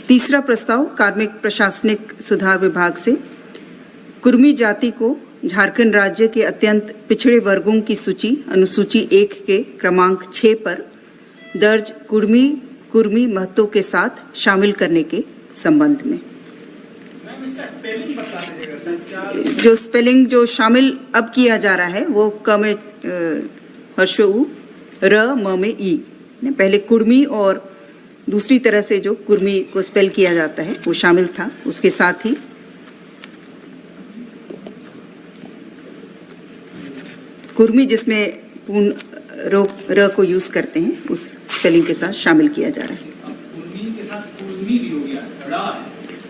तीसरा प्रस्ताव कार्मिक प्रशासनिक सुधार विभाग से कुर्मी जाति को झारखंड राज्य के अत्यंत पिछड़े वर्गों की सूची अनुसूची 1 के क्रमांक 6 पर दर्ज कुर्मी महत्व के साथ शामिल करने के संबंध में। जो स्पेलिंग जो शामिल अब किया जा रहा है वो क में हर्षो उ, र म में ई, पहले कुर्मी और दूसरी तरह से जो कुर्मी को स्पेल किया जाता है वो शामिल था। उसके साथ ही कुर्मी जिसमें पूर्ण र को यूज करते हैं उस स्पेलिंग के साथ शामिल किया जा रहा है। कुर्मी के साथ कुर्मी भी हो गया,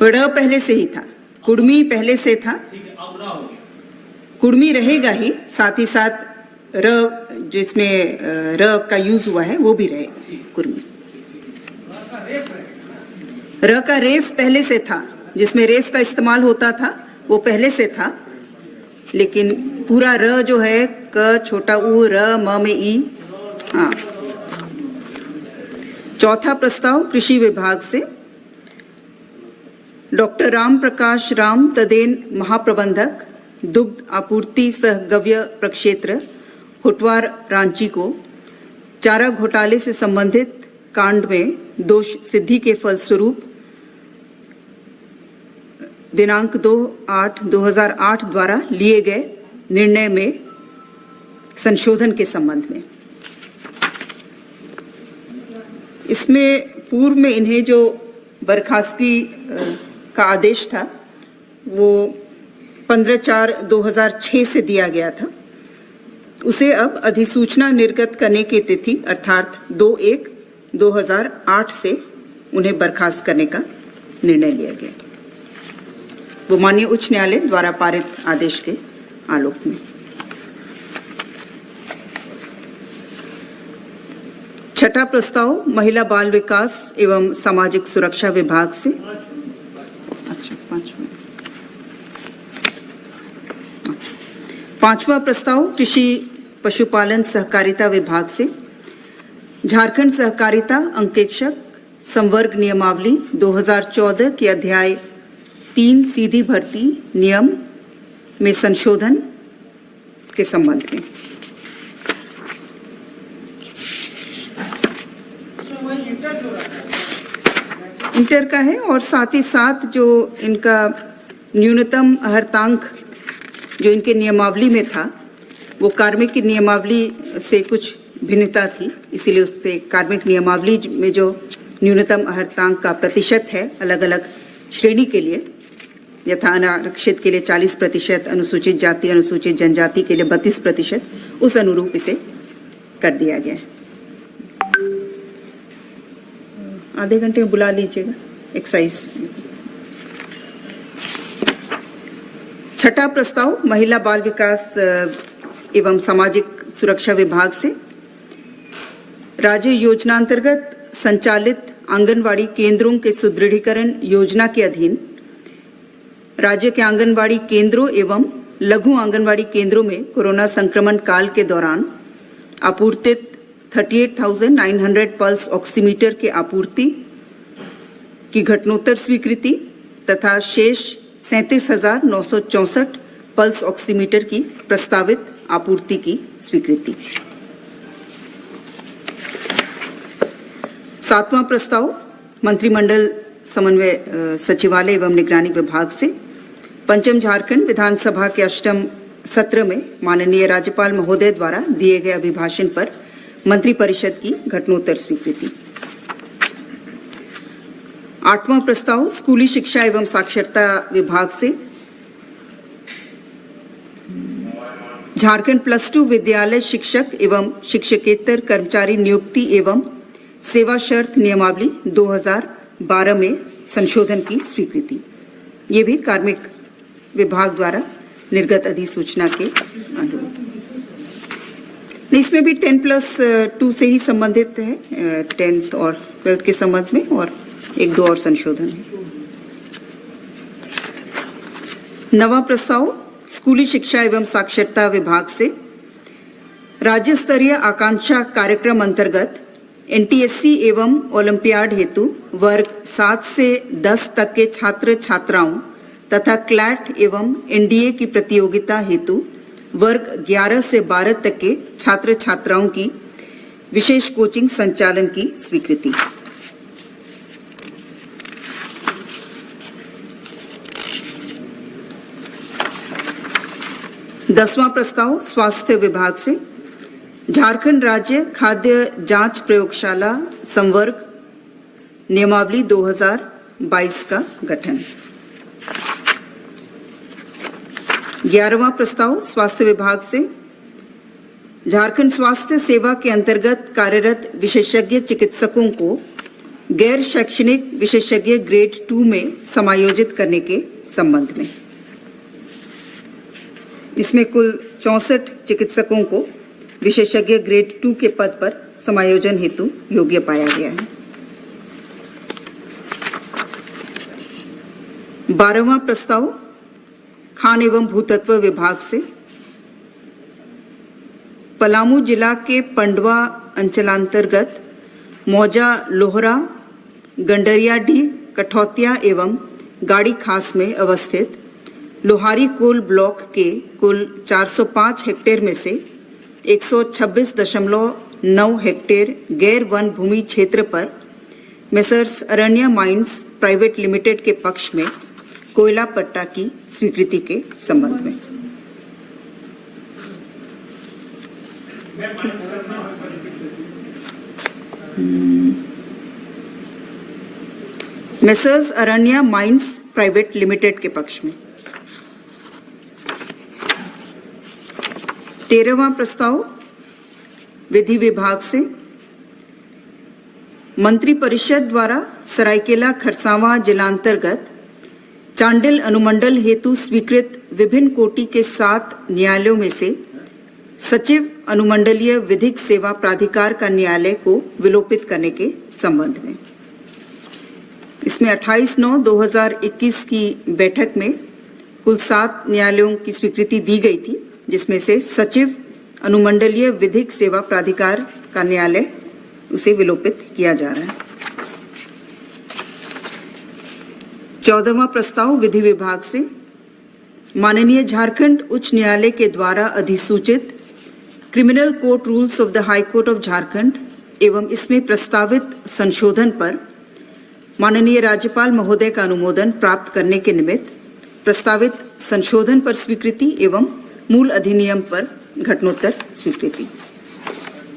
र पहले से ही था, कुर्मी पहले से था, ठीक है, अब रा हो गया। कुर्मी रहेगा ही, साथ ही साथ र जिसमें र का यूज हुआ है वो भी रहेगा कुर्मी। र का रेफ पहले से था, जिसमें रेफ का इस्तेमाल होता था वो पहले से था, लेकिन पूरा र जो है क छोटा उ र म में ई। हाँ। चौथा प्रस्ताव कृषि विभाग से डॉक्टर राम प्रकाश राम तदेन महाप्रबंधक दुग्ध आपूर्ति सह गव्य प्रक्षेत्र हुटवार रांची को चारा घोटाले से संबंधित कांड में दोष सिद्धि के फलस्वरूप दिनांक 2/8/2008 द्वारा लिए गए निर्णय में संशोधन के संबंध में। इसमें पूर्व में इन्हें जो बर्खास्तगी का आदेश था वो 15/4/2006 से दिया गया था, उसे अब अधिसूचना निर्गत करने की तिथि अर्थात 2/1/2008 से उन्हें बर्खास्त करने का निर्णय लिया गया, वो माननीय उच्च न्यायालय द्वारा पारित आदेश के आलोक में। छठा प्रस्ताव महिला बाल विकास एवं सामाजिक सुरक्षा विभाग से। पांचवा प्रस्ताव कृषि पशुपालन सहकारिता विभाग से झारखंड सहकारिता अंकेक्षक संवर्ग नियमावली 2014 के अध्याय 3 सीधी भर्ती नियम में संशोधन के संबंध में। इंटर का है और साथ ही साथ जो इनका न्यूनतम हर्तांक जो इनके नियमावली में था वो कार्मिक की नियमावली से कुछ भिन्नता थी, इसीलिए उससे कार्मिक नियमावली में जो न्यूनतम हर्तांक का प्रतिशत है अलग अलग श्रेणी के लिए, यथा अनारक्षित के लिए 40%, अनुसूचित जाति अनुसूचित जनजाति के लिए 32%, उस अनुरूप इसे कर दिया गया है। आधे घंटे में बुला लीजिएगा एक्साइज। छठा प्रस्ताव महिला बाल विकास एवं सामाजिक सुरक्षा विभाग से राज्य योजनांतर्गत संचालित आंगनवाड़ी केंद्रों के सुदृढ़ीकरण योजना के अधीन राज्य के आंगनवाड़ी केंद्रों एवं लघु आंगनवाड़ी केंद्रों में कोरोना संक्रमण काल के दौरान आपूर्तित 38,900 पल्स ऑक्सीमीटर के आपूर्ति की घटनोत्तर स्वीकृति तथा शेष 37,964 पल्स ऑक्सीमीटर की प्रस्तावित आपूर्ति की स्वीकृति। सातवां प्रस्ताव मंत्रिमंडल समन्वय सचिवालय एवं निगरानी विभाग से पंचम झारखंड विधानसभा के 8वें सत्र में माननीय राज्यपाल महोदय द्वारा दिए गए अभिभाषण पर मंत्रिपरिषद की घटनोत्तर स्वीकृति। आठवां प्रस्ताव स्कूली शिक्षा एवं साक्षरता विभाग से झारखंड +2 विद्यालय शिक्षक एवं शिक्षकेतर कर्मचारी नियुक्ति एवं सेवा शर्त नियमावली 2012 में संशोधन की स्वीकृति। ये भी कार्मिक विभाग द्वारा निर्गत अधिसूचना के अनुरूप। इसमें भी 10+2 से ही संबंधित है, 10th और 12th के संबंध में, और 1-2 और संशोधन है। नवा प्रस्ताव स्कूली शिक्षा एवं साक्षरता विभाग से राज्य स्तरीय आकांक्षा कार्यक्रम अंतर्गत एनटीएससी एवं ओलंपियाड हेतु वर्ग 7 से 10 तक के छात्र छात्राओं तथा क्लैट एवं एनडीए की प्रतियोगिता हेतु वर्ग 11 से 12 तक के छात्र छात्राओं की विशेष कोचिंग संचालन की स्वीकृति। दसवां प्रस्ताव स्वास्थ्य विभाग से झारखंड राज्य खाद्य जांच प्रयोगशाला संवर्ग नियमावली 2022 का गठन। 11वां प्रस्ताव स्वास्थ्य विभाग से झारखंड स्वास्थ्य सेवा के अंतर्गत कार्यरत विशेषज्ञ चिकित्सकों को गैर शैक्षणिक विशेषज्ञ ग्रेड 2 में समायोजित करने के संबंध में। इसमें कुल 64 चिकित्सकों को विशेषज्ञ ग्रेड 2 के पद पर समायोजन हेतु योग्य पाया गया है। 12वां प्रस्ताव खान एवं भूतत्व विभाग से पलामू जिला के पंडवा अंचलांतर्गत मौजा लोहरा गंडरियाडीह कठौतिया एवं गाड़ी खास में अवस्थित लोहारी कोल ब्लॉक के कुल 405 हेक्टेयर में से 126.9 हेक्टेयर गैर वन भूमि क्षेत्र पर मेसर्स अरण्या माइंस प्राइवेट लिमिटेड के पक्ष में कोयला पट्टा की स्वीकृति के संबंध में। मेसर्स अरण्या माइंस प्राइवेट लिमिटेड के पक्ष में। 13वां प्रस्ताव विधि विभाग से मंत्री परिषद द्वारा सरायकेला खरसावां जिलांतर्गत चांडिल अनुमंडल हेतु स्वीकृत विभिन्न कोटि के 7 न्यायालयों में से सचिव अनुमंडलीय विधिक सेवा प्राधिकार का न्यायालय को विलोपित करने के संबंध में। इसमें 28/9/2021 की बैठक में कुल 7 न्यायालयों की स्वीकृति दी गई थी, जिसमें से सचिव अनुमंडलीय विधिक सेवा प्राधिकार का न्यायालय उसे विलोपित किया जा रहा है। 14वां प्रस्ताव विधि विभाग से माननीय झारखंड उच्च न्यायालय के द्वारा अधिसूचित criminal court rules of the high court of Jharkhand एवं इसमें प्रस्तावित संशोधन पर माननीय राज्यपाल महोदय का अनुमोदन प्राप्त करने के निमित्त प्रस्तावित संशोधन पर स्वीकृति एवं मूल अधिनियम पर घटनोत्तर स्वीकृति।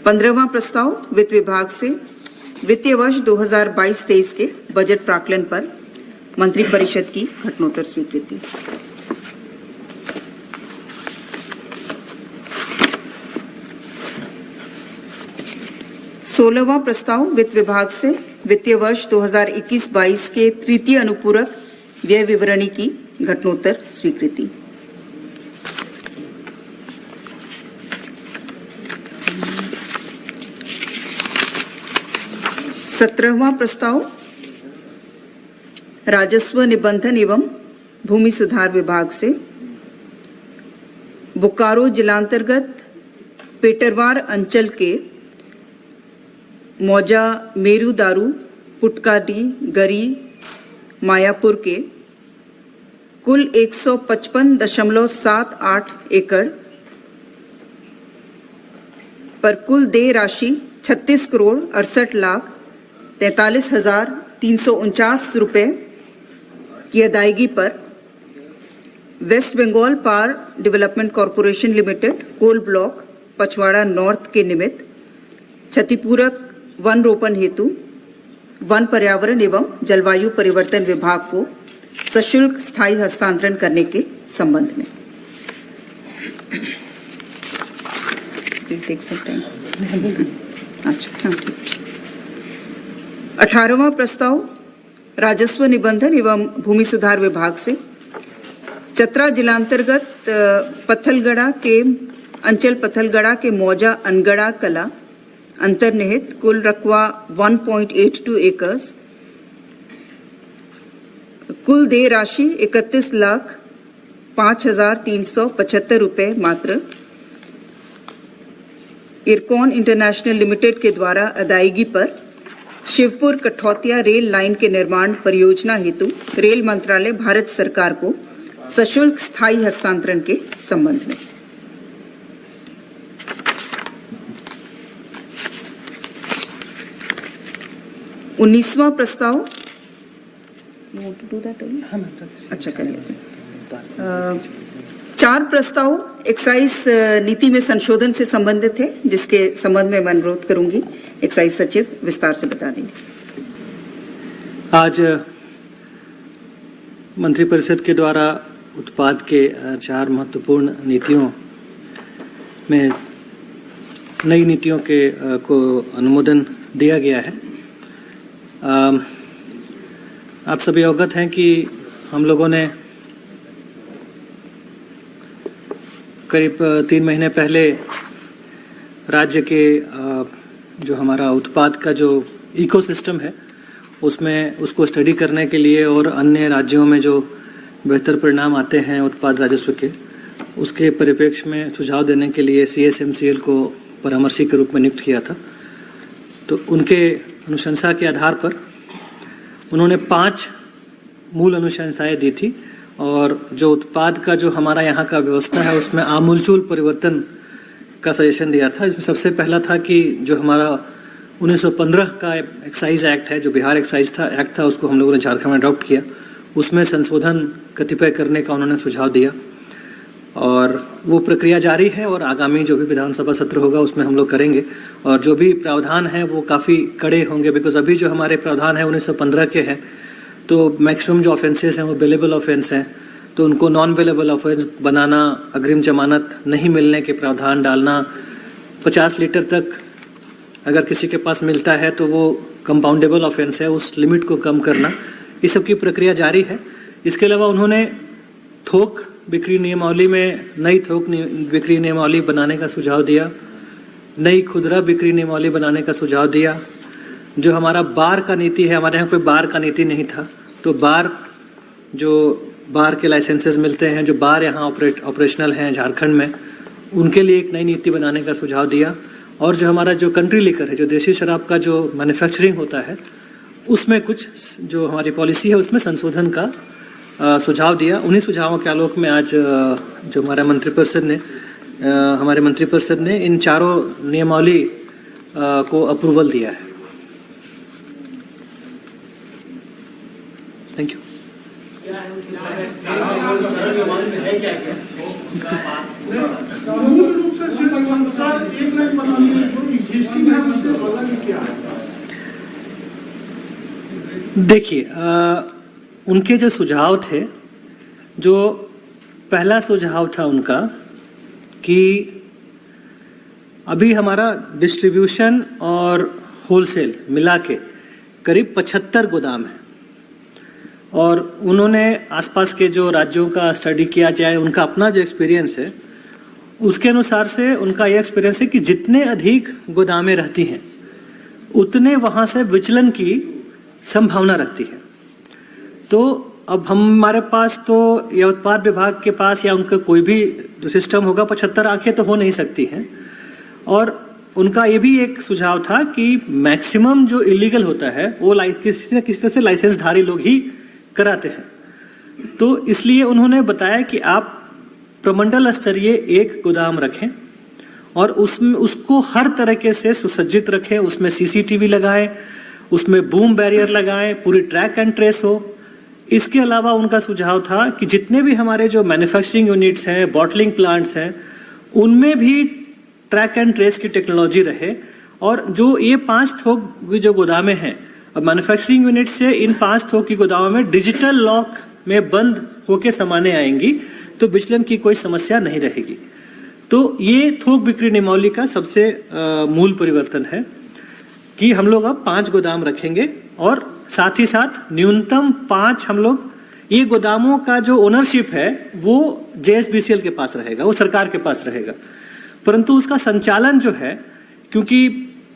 15वां प्रस्ताव वित्त विभाग से वित्तीय वर्ष 2022-23 के बजट प्राक्कलन पर मंत्री परिषद की घटनोत्तर स्वीकृति। सोलहवां प्रस्ताव वित्त विभाग से वित्तीय वर्ष 2021-22 के तृतीय अनुपूरक व्यय विवरणी की घटनोत्तर स्वीकृति। सत्रहवां प्रस्ताव राजस्व निबंधन एवं भूमि सुधार विभाग से बोकारो जिलांतर्गत पेटरवार अंचल के मौजा मेरुदारू पुटकाडी गरी मायापुर के कुल 155.78 एकड़ पर कुल देय राशि 36,68,43,349 रुपए की अदायगी पर West Bengal power development corporation limited coal block Pachwara North के निमित्त क्षतिपूरक वन रोपण हेतु वन पर्यावरण एवं जलवायु परिवर्तन विभाग को सशुल्क स्थायी हस्तांतरण करने के संबंध में। अच्छा, ठीक। 18वां प्रस्ताव राजस्व निबंधन एवं भूमि सुधार विभाग से चतरा जिलांतर्गत पत्थलगड़ा के अंचल पत्थलगड़ा के मौजा अनगड़ा कला अंतर्निहित कुल रकबा 1.82 एकर्स कुल देय राशि 31,05,375 रुपए मात्र इरकॉन इंटरनेशनल लिमिटेड के द्वारा अदायगी पर शिवपुर कठौतिया रेल लाइन के निर्माण परियोजना हेतु रेल मंत्रालय भारत सरकार को सशुल्क स्थायी हस्तांतरण के संबंध में। उन्नीसवां प्रस्ताव, अच्छा करिए। 4 प्रस्ताव एक्साइज नीति में संशोधन से संबंधित है, जिसके संबंध में मैं अनुरोध करूंगी एक्साइज सचिव विस्तार से बता देंगे। आज मंत्रिपरिषद के द्वारा उत्पाद के 4 महत्वपूर्ण नीतियों में नई नीतियों के को अनुमोदन दिया गया है। आप सभी अवगत हैं कि हम लोगों ने करीब 3 महीने पहले राज्य के जो हमारा उत्पाद का जो इकोसिस्टम है उसमें उसको स्टडी करने के लिए और अन्य राज्यों में जो बेहतर परिणाम आते हैं उत्पाद राजस्व के, उसके परिप्रेक्ष्य में सुझाव देने के लिए CSMCL को परामर्शी के रूप में नियुक्त किया था। तो उनके अनुशंसा के आधार पर उन्होंने 5 मूल अनुशंसाएं दी थी और जो उत्पाद का जो हमारा यहाँ का व्यवस्था है उसमें आमूलचूल परिवर्तन का सजेशन दिया था। इसमें सबसे पहला था कि जो हमारा 1915 का एक्साइज एक्ट है, जो बिहार एक्साइज एक्ट था, उसको हम लोगों ने झारखंड में अडॉप्ट किया। उसमें संशोधन कतिपय करने का उन्होंने सुझाव दिया और वो प्रक्रिया जारी है और आगामी जो भी विधानसभा सत्र होगा उसमें हम लोग करेंगे। और जो भी प्रावधान है वो काफ़ी कड़े होंगे, बिकॉज अभी जो हमारे प्रावधान है 1915 के हैं, तो मैक्सिमम जो ऑफेंसेस हैं वो बेलेबल ऑफेंस हैं, तो उनको नॉन बेलेबल ऑफेंस बनाना, अग्रिम जमानत नहीं मिलने के प्रावधान डालना, 50 लीटर तक अगर किसी के पास मिलता है तो वो कंपाउंडेबल ऑफेंस है, उस लिमिट को कम करना, इस सब की प्रक्रिया जारी है। इसके अलावा उन्होंने थोक बिक्री नियमावली में नई थोक बिक्री नियमावली बनाने का सुझाव दिया, नई खुदरा बिक्री नियमावली बनाने का सुझाव दिया। जो हमारा बार का नीति है, हमारे यहाँ कोई बार का नीति नहीं था, तो बार के लाइसेंसेस मिलते हैं, जो बार यहाँ ऑपरेशनल हैं झारखंड में, उनके लिए एक नई नीति बनाने का सुझाव दिया। और जो हमारा जो कंट्री लिकर है, जो देसी शराब का जो मैन्युफैक्चरिंग होता है, उसमें कुछ जो हमारी पॉलिसी है उसमें संशोधन का सुझाव दिया। उन्हीं सुझावों के आलोक में आज जो हमारे मंत्रिपरिषद ने इन 4 नियमावली को अप्रूवल दिया है। Thank you. मूल रूप से संसार एक लाइन बनानी है, जो एग्जिस्टिंग है उससे अलग क्या है? देखिए, उनके जो सुझाव थे, जो पहला सुझाव था उनका कि अभी हमारा डिस्ट्रीब्यूशन और होलसेल मिला के करीब 75 गोदाम है और उन्होंने आसपास के जो राज्यों का स्टडी किया जाए, उनका अपना जो एक्सपीरियंस है उसके अनुसार से उनका ये एक्सपीरियंस है कि जितने अधिक गोदामें रहती हैं उतने वहाँ से विचलन की संभावना रहती है। तो अब हमारे पास तो या उत्पाद विभाग के पास या उनका कोई भी जो सिस्टम होगा 75 आंखें तो हो नहीं सकती हैं। और उनका ये भी एक सुझाव था कि मैक्सिमम जो इलीगल होता है वो किसी न किसी तरह से लाइसेंसधारी लोग ही कराते हैं। तो इसलिए उन्होंने बताया कि आप प्रमंडल स्तरीय एक गोदाम रखें और उसमें उसको हर तरीके से सुसज्जित रखें, उसमें CCTV लगाएं, उसमें बूम बैरियर लगाएं, पूरी ट्रैक एंड ट्रेस हो। इसके अलावा उनका सुझाव था कि जितने भी हमारे जो मैन्युफैक्चरिंग यूनिट्स हैं, बॉटलिंग प्लांट्स हैं, उनमें भी ट्रैक एंड ट्रेस की टेक्नोलॉजी रहे। और जो ये 5 थोक की जो गोदामें हैं, अब मैन्युफैक्चरिंग यूनिट से इन 5 थोक की गोदामों में डिजिटल लॉक में बंद होके सामानें आएंगी, तो विचलन की कोई समस्या नहीं रहेगी। तो ये थोक बिक्री नियमावली का सबसे मूल परिवर्तन है कि हम लोग अब 5 गोदाम रखेंगे और साथ ही साथ न्यूनतम 5 हम लोग, ये गोदामों का जो ओनरशिप है वो JSBCL के पास रहेगा, वो सरकार के पास रहेगा, परंतु उसका संचालन जो है, क्योंकि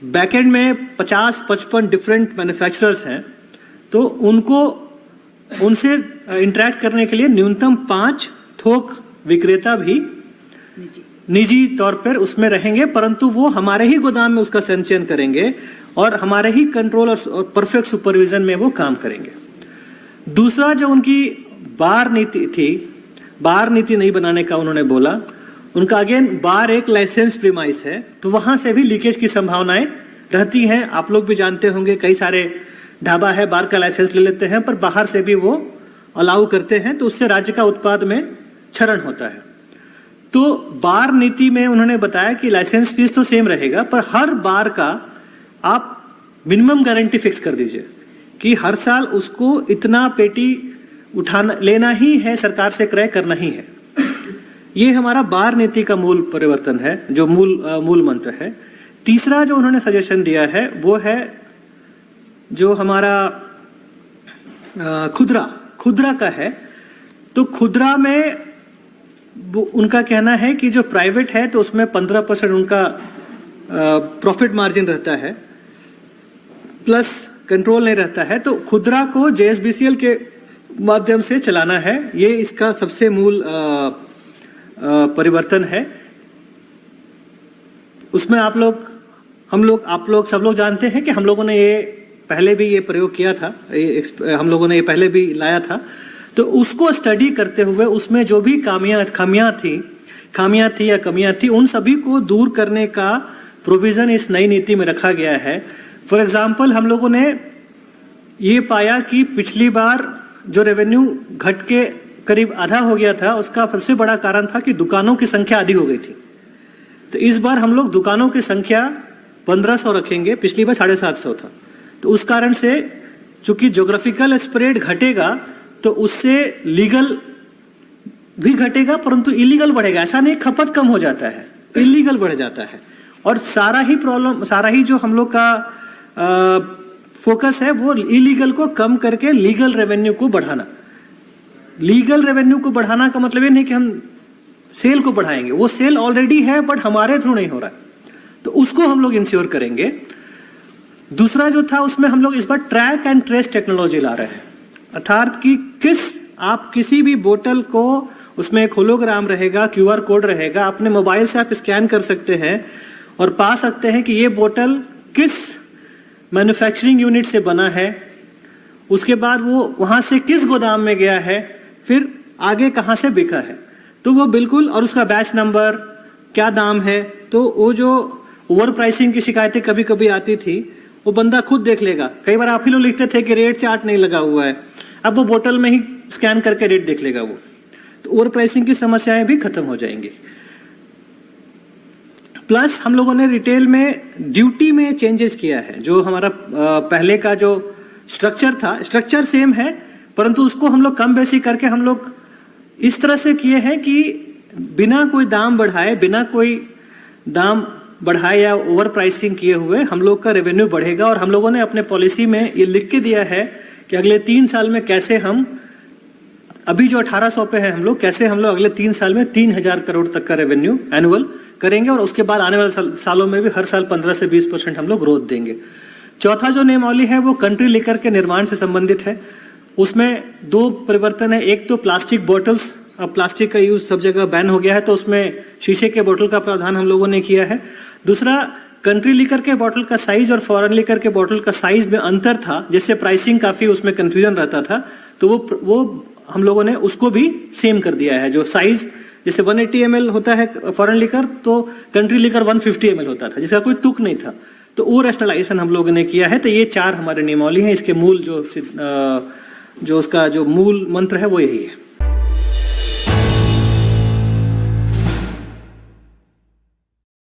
बैकएंड में 50-55 डिफरेंट मैन्युफैक्चरर्स हैं, तो उनसे इंटरेक्ट करने के लिए न्यूनतम 5 थोक विक्रेता भी निजी तौर पर उसमें रहेंगे, परंतु वो हमारे ही गोदाम में उसका संचयन करेंगे और हमारे ही कंट्रोल और परफेक्ट सुपरविजन में वो काम करेंगे। दूसरा जो उनकी बार नीति थी, बार नीति नहीं बनाने का उन्होंने बोला। उनका अगेन बार एक लाइसेंस प्रीमाइस है, तो वहां से भी लीकेज की संभावनाएं रहती हैं। आप लोग भी जानते होंगे, कई सारे ढाबा है बार का लाइसेंस ले लेते हैं पर बाहर से भी वो अलाउ करते हैं, तो उससे राज्य का उत्पाद में क्षरण होता है। तो बार नीति में उन्होंने बताया कि लाइसेंस फीस तो सेम रहेगा, पर हर बार का आप मिनिमम गारंटी फिक्स कर दीजिए कि हर साल उसको इतना पेटी उठाना लेना ही है, सरकार से क्रय करना ही है। ये हमारा बार नीति का मूल परिवर्तन है, जो मूल मंत्र है। तीसरा जो उन्होंने सजेशन दिया है वो है जो हमारा खुदरा का है। तो खुदरा में उनका कहना है कि जो प्राइवेट है तो उसमें 15% उनका प्रॉफिट मार्जिन रहता है, प्लस कंट्रोल नहीं रहता है। तो खुदरा को JSBCL के माध्यम से चलाना है, ये इसका सबसे मूल परिवर्तन है। उसमें आप लोग सब लोग जानते हैं कि हम लोगों ने ये पहले भी ये प्रयोग किया था, हम लोगों ने ये पहले भी लाया था। तो उसको स्टडी करते हुए उसमें जो भी खामियां थी उन सभी को दूर करने का प्रोविजन इस नई नीति में रखा गया है। फॉर एग्जाम्पल, हम लोगों ने ये पाया कि पिछली बार जो रेवेन्यू घट के करीब आधा हो गया था, उसका सबसे बड़ा कारण था कि दुकानों की संख्या आधी हो गई थी। तो इस बार हम लोग दुकानों की संख्या 1500 रखेंगे, पिछली बार 750 था। तो उस कारण से चूंकि ज्योग्राफिकल स्प्रेड घटेगा तो उससे लीगल भी घटेगा, परंतु इलीगल बढ़ेगा। ऐसा नहीं खपत कम हो जाता है, इलीगल बढ़ जाता है। और सारा ही जो हम लोग का फोकस है वो इलीगल को कम करके लीगल रेवेन्यू को बढ़ाना। लीगल रेवेन्यू को बढ़ाना का मतलब ये नहीं कि हम सेल को बढ़ाएंगे, वो सेल ऑलरेडी है बट हमारे थ्रू नहीं हो रहा है, तो उसको हम लोग इंश्योर करेंगे। दूसरा जो था उसमें हम लोग इस बार ट्रैक एंड ट्रेस टेक्नोलॉजी ला रहे हैं, अर्थात कि आप किसी भी बोतल को, उसमें एक होलोग्राम रहेगा, QR कोड रहेगा, अपने मोबाइल से आप स्कैन कर सकते हैं और पा सकते हैं कि ये बोतल किस मैन्युफैक्चरिंग यूनिट से बना है, उसके बाद वो वहां से किस गोदाम में गया है, फिर आगे कहां से बिका है। तो वो बिल्कुल, और उसका बैच नंबर, क्या दाम है। तो वो जो ओवर प्राइसिंग की शिकायतें कभी कभी आती थी, वो बंदा खुद देख लेगा। कई बार आप ही लोग लिखते थे कि रेट चार्ट नहीं लगा हुआ है, अब वो बोतल में ही स्कैन करके रेट देख लेगा वो। तो ओवर प्राइसिंग की समस्याएं भी खत्म हो जाएंगी। प्लस हम लोगों ने रिटेल में ड्यूटी में चेंजेस किया है। जो हमारा पहले का जो स्ट्रक्चर था, स्ट्रक्चर सेम है, परंतु उसको हम लोग कम बेसी करके हम लोग इस तरह से किए हैं कि बिना कोई दाम बढ़ाए या ओवर प्राइसिंग किए हुए हम लोग का रेवेन्यू बढ़ेगा। और हम लोगों ने अपने पॉलिसी में ये लिख के दिया है कि अगले 3 साल में कैसे हम, अभी जो 1800 पे है हम लोग, कैसे हम लोग अगले 3 साल में 3000 करोड़ तक का रेवेन्यू एनुअल करेंगे, और उसके बाद आने वाले सालों में भी हर साल 15 से 20% हम लोग ग्रोथ देंगे। चौथा जो नियमावली है वो कंट्री लिकर के निर्माण से संबंधित है। उसमें 2 परिवर्तन है। एक तो प्लास्टिक बॉटल्स, अब प्लास्टिक का यूज सब जगह बैन हो गया है, तो उसमें शीशे के बोतल का प्रावधान हम लोगों ने किया है। दूसरा, कंट्री लिकर के बोतल का साइज और फॉरेन लिकर के बोतल का साइज में अंतर था, जिससे प्राइसिंग काफी उसमें कंफ्यूजन रहता था, तो वो हम लोगों ने उसको भी सेम कर दिया है। जो साइज जैसे 180 ml होता है फॉरेन लिकर, तो कंट्री लिकर 150 ml होता था, जिसका कोई तुक नहीं था। तो वो रैशनलाइजेशन हम लोगों ने किया है। तो ये 4 हमारे नियमावली हैं। इसके मूल जो उसका जो मूल मंत्र है वो यही है।